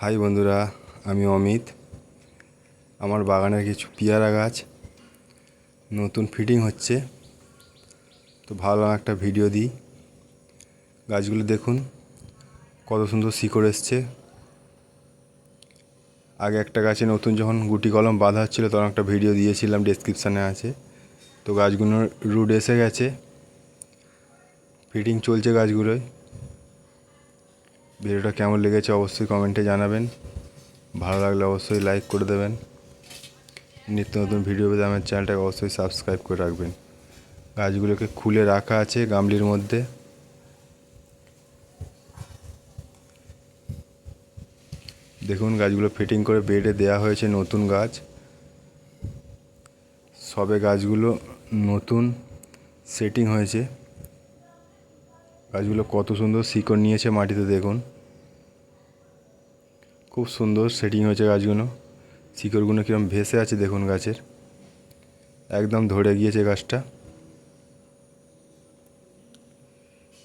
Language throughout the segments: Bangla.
হাই বন্ধুরা, আমি অমিত। আমার বাগানের কিছু পেয়ারা গাছ নতুন ফিটিং হচ্ছে, তো ভালো একটা ভিডিও দিই। গাছগুলো দেখুন কত সুন্দর শিকড় এসছে। আগে একটা গাছে নতুন যখন গুটি কলম বাঁধা হচ্ছিলো তখন একটা ভিডিও দিয়েছিলাম, ডেসক্রিপশানে আছে। তো গাছগুলোর রুট এসে গেছে, ফিটিং চলছে গাছগুলোয়। ভিডিওটা কেমন লেগেছে অবশ্যই কমেন্টে জানাবেন। ভালো লাগলে অবশ্যই লাইক করে দেবেন। নিত্য নতুন ভিডিও পেতে আমার চ্যানেলটাকে অবশ্যই সাবস্ক্রাইব করে রাখবেন। গাছগুলোকে খুলে রাখা আছে গামলির মধ্যে। দেখুন গাছগুলো ফিটিং করে বেডে দেয়া হয়েছে, নতুন গাছ। সবে গাছগুলো নতুন সেটিং হয়েছে। গাছগুলো কত সুন্দর শিকড় নিয়েছে মাটিতে, দেখুন খুব সুন্দর সেটিং হয়েছে গাছগুলো। শিকড়গুলো কীরকম ভেসে আছে দেখুন, গাছের একদম ধরে গিয়েছে গাছটা।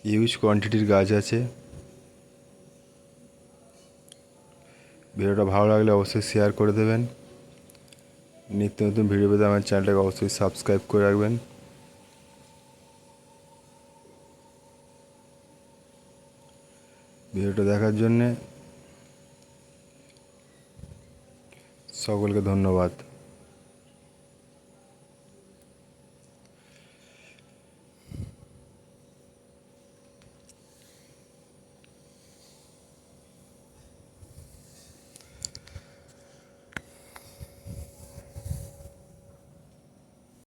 হিউজ কোয়ান্টিটির গাছ আছে। ভিডিওটা ভালো লাগলে অবশ্যই শেয়ার করে দেবেন। নিত্য নতুন ভিডিও পেতে আমার চ্যানেলটাকে অবশ্যই সাবস্ক্রাইব করে রাখবেন। ভিডিওটা দেখার জন্যে সকলকে ধন্যবাদ।